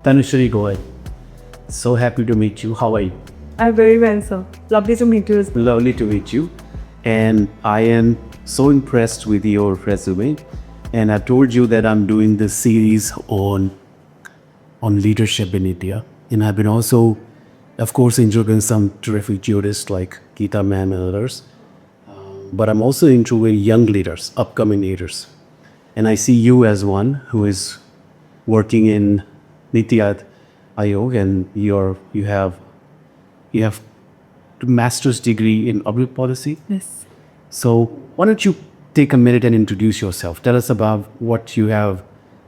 Tanushree, go ahead. So happy to meet you. How are you? I'm very well, sir. Lovely to meet you. Lovely to meet you. And I am so impressed with your resume. And I told you that I'm doing this series on leadership in India. And I've been also, of course, interviewing some terrific jurists like Geeta ma'am and others. But I'm also interviewing young leaders, upcoming leaders. And I see you as one who is working in Niti Aayog, and you have a master's degree in public policy. Yes. So why don't you take a minute and introduce yourself? Tell us about what you have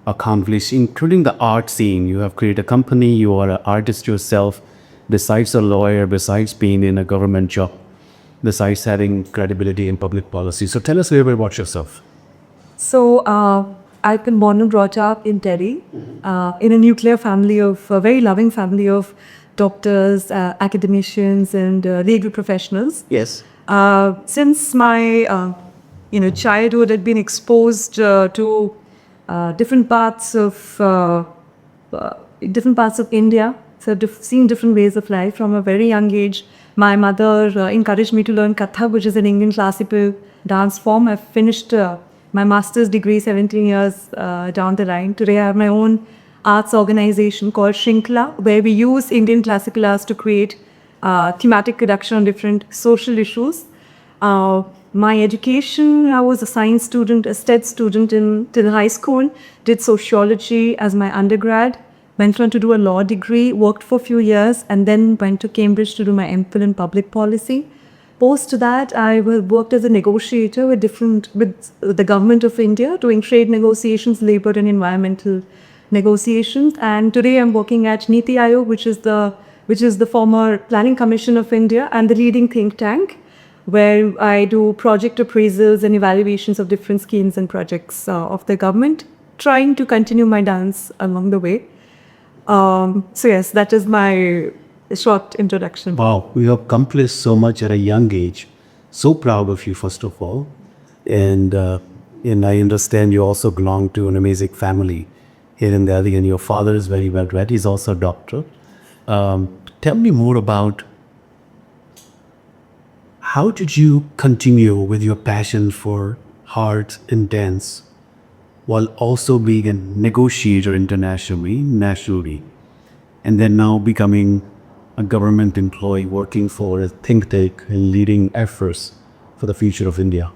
accomplished, including the art scene. You have created a company. You are an artist yourself. Besides a lawyer, besides being in a government job, besides having credibility in public policy. So tell us a little bit about yourself. So, I've been born and brought up in Delhi, in a nuclear family of, a very loving family of doctors, academicians, and legal professionals. Yes. Since my, childhood, I'd been exposed to different parts of India. So, seen different ways of life from a very young age. My mother encouraged me to learn Kathak, which is an Indian classical dance form. I've finished my master's degree 17 years down the line. Today, I have my own arts organization called Shrinkla, where we use Indian classical arts to create thematic production on different social issues. My education, I was a science student, a STED student till high school, did sociology as my undergrad, went on to do a law degree, worked for a few years, and then went to Cambridge to do my MPhil in public policy. Post that, I worked as a negotiator with the government of India, doing trade negotiations, labor and environmental negotiations. And today I'm working at Niti Aayog, which is the former Planning Commission of India and the leading think tank, where I do project appraisals and evaluations of different schemes and projects of the government, trying to continue my dance along the way. So yes, that is my short introduction. Wow, you have accomplished so much at a young age. So proud of you, first of all. And I understand you also belong to an amazing family here in Delhi, and your father is very well read. He's also a doctor. Tell me more about how did you continue with your passion for art and dance while also being a negotiator internationally, nationally, and then now becoming a government employee working for a think tank and leading efforts for the future of India?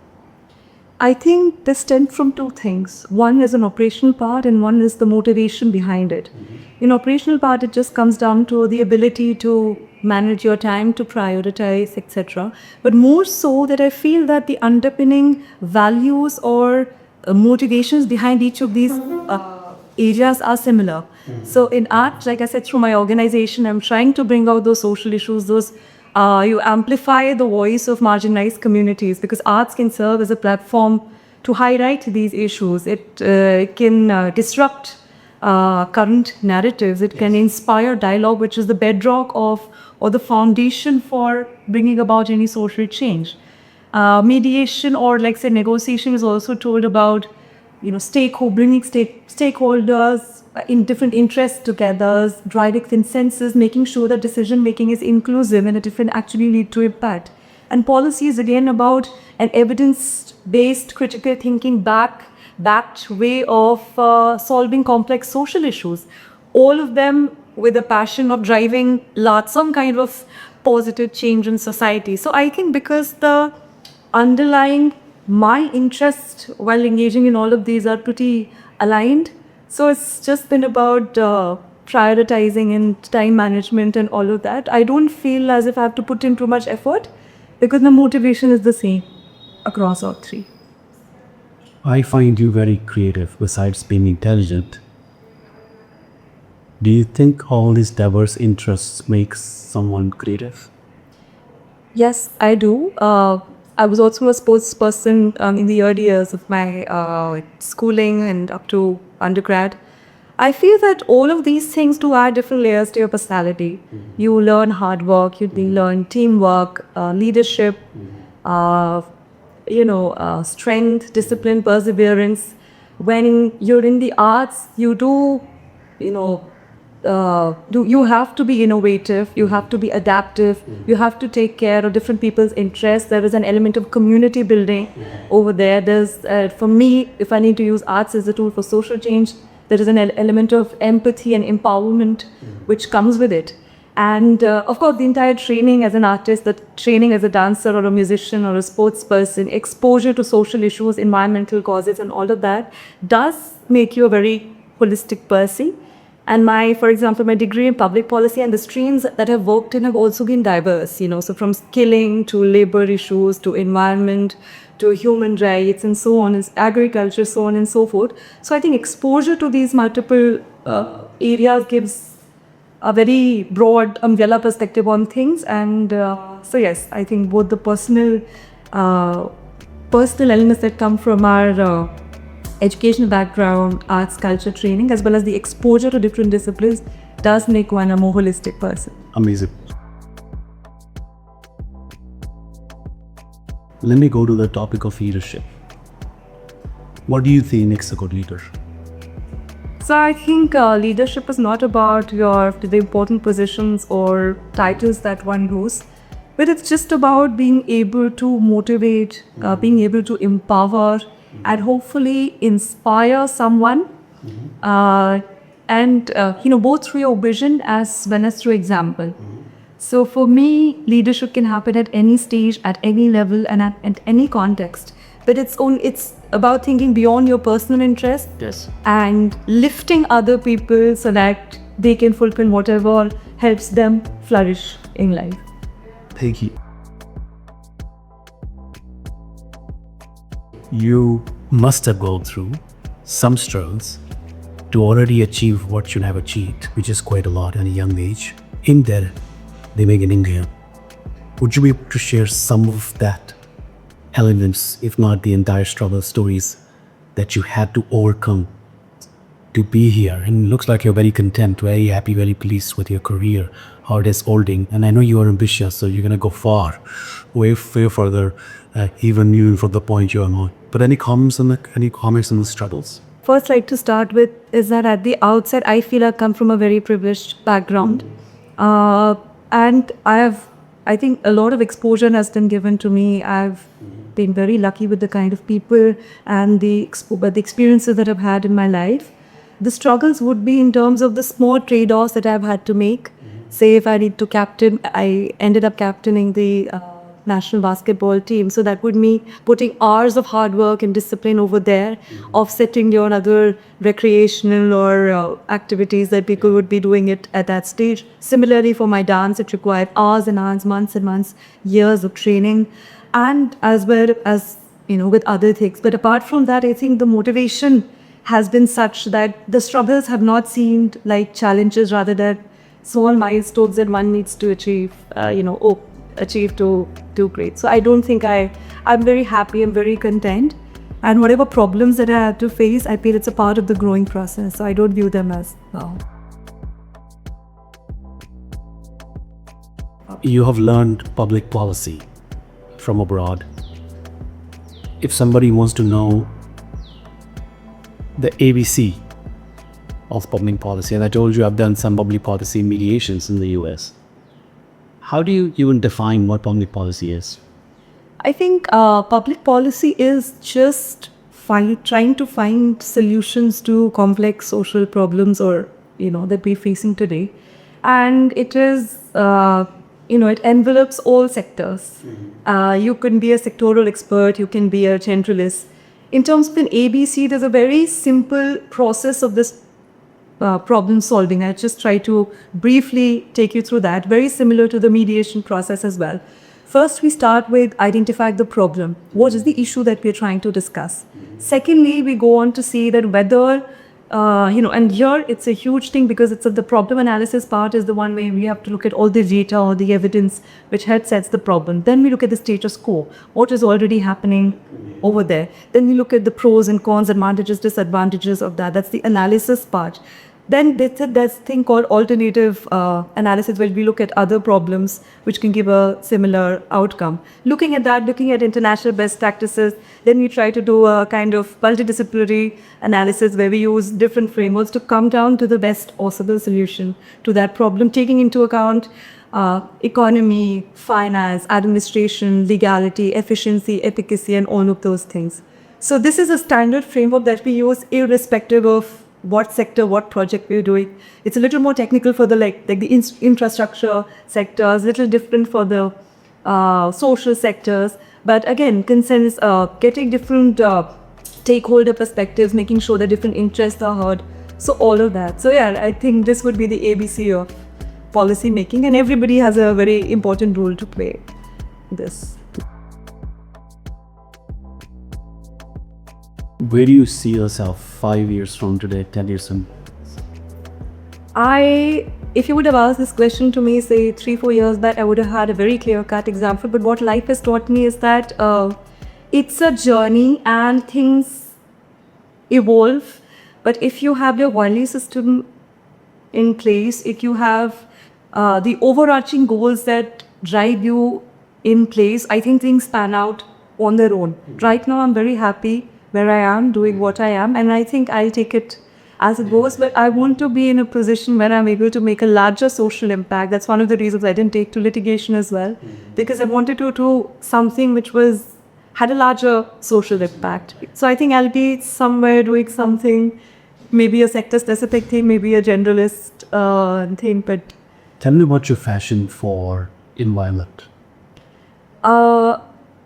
I think this stems from two things. One is an operational part and one is the motivation behind it. In operational part, it just comes down to the ability to manage your time, to prioritize, etc. But more so that I feel that the underpinning values or motivations behind each of these areas are similar. So in art, like I said, through my organization, I'm trying to bring out those social issues, you amplify the voice of marginalized communities, because arts can serve as a platform to highlight these issues. It can disrupt current narratives. It can inspire dialogue, which is the bedrock of or the foundation for bringing about any social change. Mediation or, like say, negotiation is also told about, bringing stakeholders in different interests together, driving consensus, making sure that decision making is inclusive and that it can actually lead to impact. And policy is again about an evidence-based critical thinking backed way of solving complex social issues. All of them with a passion of driving some kind of positive change in society. So I think because the underlying my interest while engaging in all of these are pretty aligned. So it's just been about prioritizing and time management and all of that. I don't feel as if I have to put in too much effort because the motivation is the same across all three. I find you very creative besides being intelligent. Do you think all these diverse interests makes someone creative? Yes, I do. I was also a sports person in the early years of my schooling and up to undergrad. I feel that all of these things do add different layers to your personality. You learn hard work, you learn teamwork, leadership, strength, discipline, perseverance. When you're in the arts, you do, you have to be innovative, you have to be adaptive, you have to take care of different people's interests. There is an element of community building over there. There's, for me, if I need to use arts as a tool for social change, there is an element of empathy and empowerment which comes with it. And of course, the entire training as an artist, the training as a dancer or a musician or a sports person, exposure to social issues, environmental causes, and all of that does make you a very holistic person. And for example, my degree in public policy and the streams that I've worked in have also been diverse, so from skilling to labor issues to environment to human rights and so on, agriculture, so on and so forth. So I think exposure to these multiple areas gives a very broad umbrella perspective on things. And so yes, I think both the personal elements that come from our educational background, arts, culture training, as well as the exposure to different disciplines does make one a more holistic person. Amazing. Let me go to the topic of leadership. What do you think makes a good leader? So I think leadership is not about the important positions or titles that one knows, but it's just about being able to motivate, being able to empower, and hopefully inspire someone, and both through your vision as well as through example. So for me, leadership can happen at any stage, at any level, and at any context. But it's about thinking beyond your personal interest, Yes. and lifting other people so that they can fulfill whatever helps them flourish in life. Thank you. You must have gone through some struggles to already achieve what you have achieved, which is quite a lot at a young age. In there, they make in India. Would you be able to share some of that elements, if not the entire struggle stories that you had to overcome to be here? And it looks like you're very content, very happy, very pleased with your career, how it is holding. And I know you are ambitious, so you're going to go far, way further, even from the point you are now. But any comments on the struggles? First, I'd like to start with is that at the outset, I feel I come from a very privileged background. And I think a lot of exposure has been given to me. I've been very lucky with the kind of people and the experiences that I've had in my life. The struggles would be in terms of the small trade-offs that I've had to make. Say if I need to captain, I ended up captaining the national basketball team. So that would mean putting hours of hard work and discipline over there, offsetting your other recreational or activities that people would be doing it at that stage. Similarly, for my dance, it required hours and hours, months and months, years of training, and as well as, with other things. But apart from that, I think the motivation has been such that the struggles have not seemed like challenges, rather than small milestones that one needs to achieve, achieve to do great. So I don't think I'm very happy, I'm very content. And whatever problems that I had to face, I feel it's a part of the growing process. So I don't view them as You have learned public policy from abroad. If somebody wants to know the ABC of public policy, and I told you I've done some public policy mediations in the US, how do you even define what public policy is? I think public policy is just trying to find solutions to complex social problems or that we're facing today, and it is it envelops all sectors. You can be a sectoral expert, you can be a generalist. In terms of an ABC, there's a very simple process of this problem solving. I just try to briefly take you through that, very similar to the mediation process as well. First, we start with identifying the problem. What is the issue that we're trying to discuss? Secondly, we go on to see that whether, and here it's a huge thing because it's the problem analysis part is the one where we have to look at all the data or the evidence which sets the problem. Then we look at the status quo, what is already happening over there. Then we look at the pros and cons, advantages, disadvantages of that. That's the analysis part. Then there's this thing called alternative analysis, where we look at other problems which can give a similar outcome. Looking at that, looking at international best practices, then we try to do a kind of multidisciplinary analysis where we use different frameworks to come down to the best possible solution to that problem, taking into account economy, finance, administration, legality, efficiency, efficacy, and all of those things. So this is a standard framework that we use irrespective of what sector, what project we're doing. It's a little more technical for the like the infrastructure sectors, little different for the social sectors. But again, consensus, getting different stakeholder perspectives, making sure that different interests are heard. So all of that. So yeah, I think this would be the ABC of policy making, and everybody has a very important role to play in this. Where do you see yourself 5 years from today, 10 years from? If you would have asked this question to me, say 3-4 years back, I would have had a very clear-cut example. But what life has taught me is that it's a journey and things evolve. But if you have your value system in place, if you have the overarching goals that drive you in place, I think things pan out on their own. Right now, I'm very happy where I am, doing what I am, and I think I'll take it as it goes. But I want to be in a position where I'm able to make a larger social impact. That's one of the reasons I didn't take to litigation as well, because I wanted to do something which had a larger social impact. So I think I'll be somewhere doing something, maybe a sector-specific thing, maybe a generalist thing. But Tell me about your passion for environment.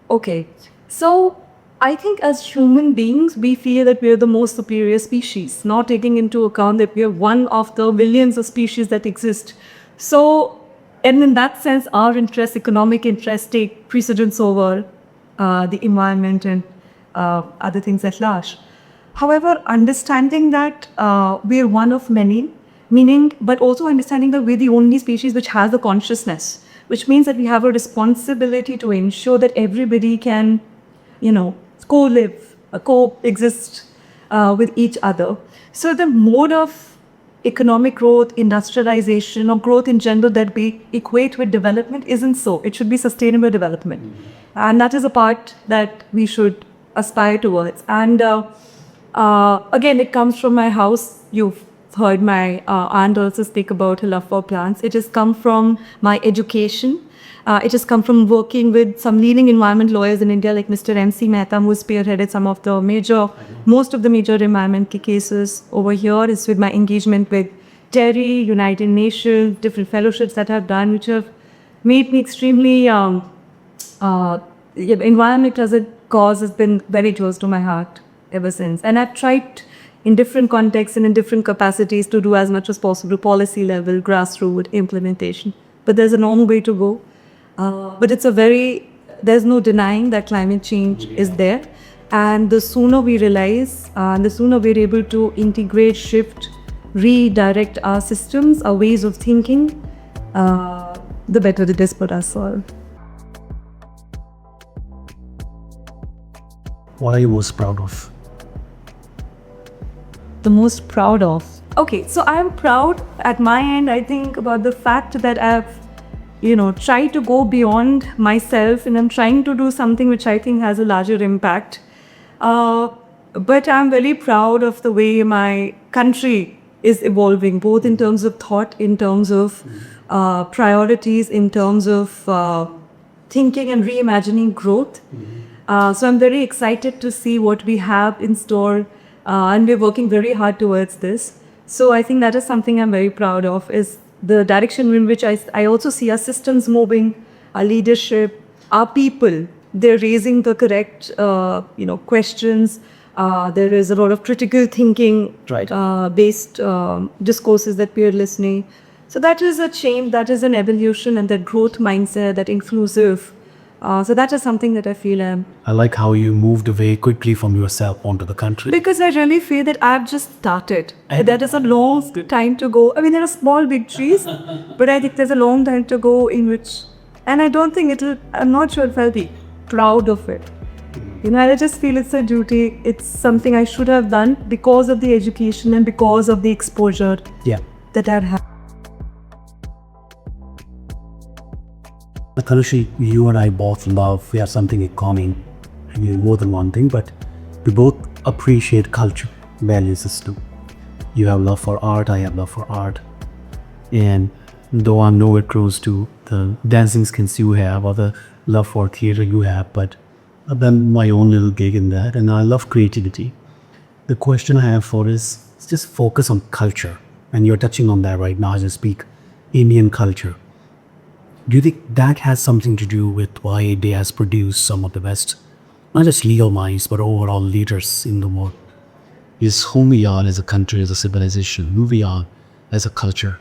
okay, so I think as human beings, we feel that we are the most superior species, not taking into account that we are one of the millions of species that exist. So, and in that sense, our interests, economic interests, take precedence over the environment and other things at large. However, understanding that we are one of many, but also understanding that we're the only species which has a consciousness, which means that we have a responsibility to ensure that everybody can, co-live, coexist with each other. So the mode of economic growth, industrialization, or growth in general that we equate with development isn't so. It should be sustainable development. And that is a part that we should aspire towards. And again, it comes from my house. You've heard my aunt also speak about her love for plants. It has come from my education. It has come from working with some leading environment lawyers in India, like Mr. M.C. Mehta, who spearheaded some of the most of the major environmental cases over here. It's with my engagement with TERI, United Nations, different fellowships that I've done, which have made me extremely, environment as a cause has been very close to my heart ever since. And I've tried in different contexts and in different capacities to do as much as possible, policy level, grassroots implementation. But there's a long way to go. But there's no denying that climate change is there. And the sooner we realize, the sooner we're able to integrate, shift, redirect our systems, our ways of thinking, the better it is for us all. What are you most proud of? The most proud of? Okay, so I'm proud at my end, I think, about the fact that I've try to go beyond myself, and I'm trying to do something which I think has a larger impact. But I'm very proud of the way my country is evolving, both in terms of thought, in terms of priorities, in terms of thinking and reimagining growth. So I'm very excited to see what we have in store, and we're working very hard towards this. So I think that is something I'm very proud of, is the direction in which I also see our systems moving, our leadership, our people. They're raising the correct, questions. There is a lot of critical thinking, based discourses that we are listening. So that is a change, that is an evolution, and that growth mindset, that inclusive. So that is something that I feel I like how you moved away quickly from yourself onto the country. Because I really feel that I've just started. That is a long time to go. I mean, there are small victories, but I think there's a long time to go in which, and I don't think I'm not sure if I'll be proud of it. You know, and I just feel it's a duty. It's something I should have done because of the education and because of the exposure Yeah. that I'd had. Tanushi, you and I both love, we have something in common. I mean, more than one thing, but we both appreciate culture, value system. You have love for art, I have love for art. And though I'm nowhere close to the dancing skills you have or the love for theater you have, but I've done my own little gig in that, and I love creativity. The question I have for is just focus on culture, and you're touching on that right now as I speak, Indian culture. Do you think that has something to do with why India has produced some of the best, not just legal minds, but overall leaders in the world? Is who we are as a country, as a civilization, who we are as a culture?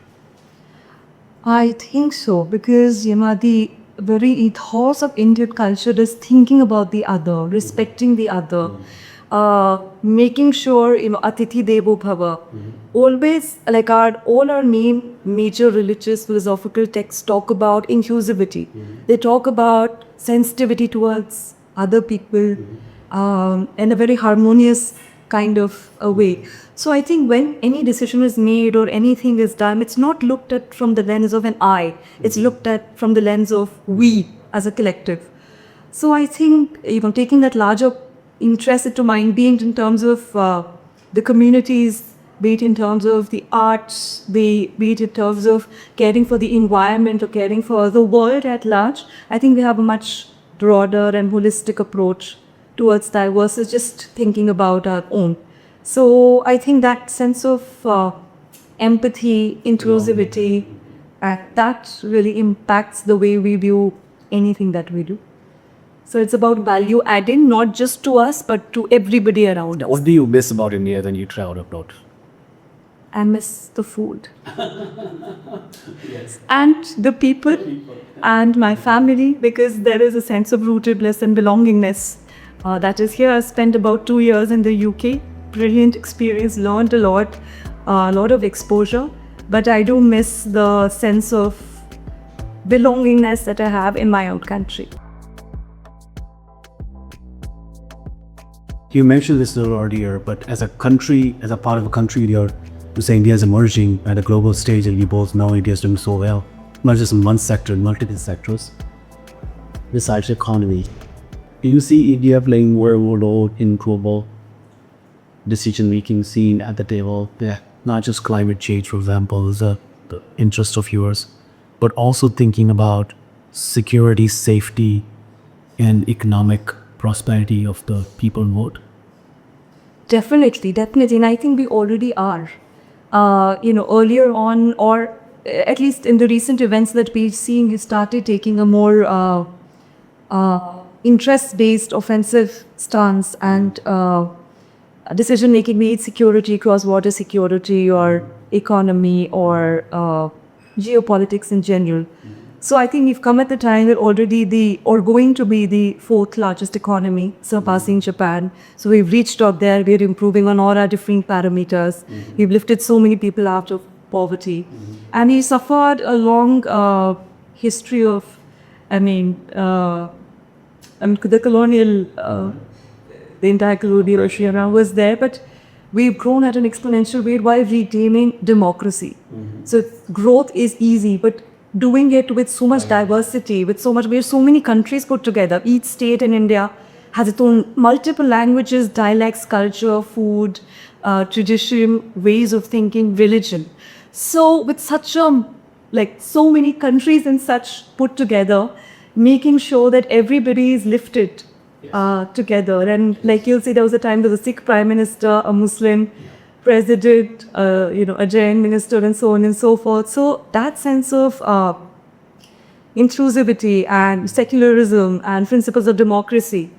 I think so, because you know, the very ethos of Indian culture is thinking about the other, respecting the other, making sure, you know, Atithi Devo Bhava. Always, like all our main major religious philosophical texts talk about inclusivity. They talk about sensitivity towards other people in a very harmonious kind of a way. So I think when any decision is made or anything is done, it's not looked at from the lens of an I. It's looked at from the lens of we as a collective. So I think, you know, taking that larger interest into mind, being in terms of the communities, be it in terms of the arts, be it in terms of caring for the environment or caring for the world at large, I think we have a much broader and holistic approach towards that versus just thinking about our own. So I think that sense of empathy, inclusivity, that really impacts the way we view anything that we do. So it's about value adding, not just to us, but to everybody around us. What do you miss about India when you travel abroad? I miss the food. And the people and my family, because there is a sense of rootedness and belongingness that is here. I spent about 2 years in the UK. Brilliant experience, learned a lot of exposure, but I do miss the sense of belongingness that I have in my own country. You mentioned this a little earlier, but as a country, as a part of a country, you're saying India is emerging at a global stage, and you both know India is doing so well, not just in one sector, in multiple sectors. Besides the economy, do you see India playing more role in global decision-making scene at the table? Yeah, not just climate change, for example, is the interest of yours, but also thinking about security, safety, and economic prosperity of the people involved. Definitely. And I think we already are. Earlier on, or at least in the recent events that we've seen, you started taking a more interest-based offensive stance and decision-making, be it security, cross-border security, or economy, or geopolitics in general. So I think we've come at the time we're already going to be the 4th largest economy, surpassing Japan. So we've reached out there, we're improving on all our different parameters. We've lifted so many people out of poverty. And we suffered a long history of, the colonial, the entire colonial era was there, but we've grown at an exponential rate while retaining democracy. So growth is easy, but doing it with so much diversity, with so many countries put together. Each state in India has its own multiple languages, dialects, culture, food, tradition, ways of thinking, religion. So with so many countries and such put together, making sure that everybody is lifted together. And like you'll see, there was a time there was a Sikh Prime Minister, a Muslim president, a Jain minister, and so on and so forth. So that sense of inclusivity and secularism and principles of democracy,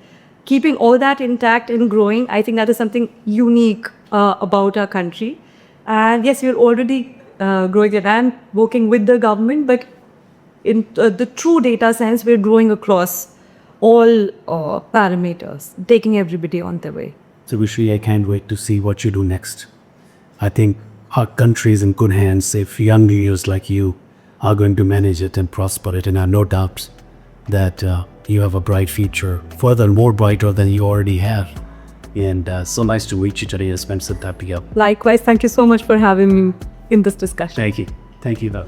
keeping all that intact and growing, I think that is something unique about our country. And yes, we're already growing it and working with the government, but in the true data sense, we're growing across all parameters, taking everybody on their way. So Vishri, I can't wait to see what you do next. I think our country is in good hands if young leaders like you are going to manage it and prosper it. And I have no doubts that you have a bright future, further more brighter than you already have. And so nice to meet you today and spend some time together. Likewise, thank you so much for having me in this discussion. Thank you. Thank you, though.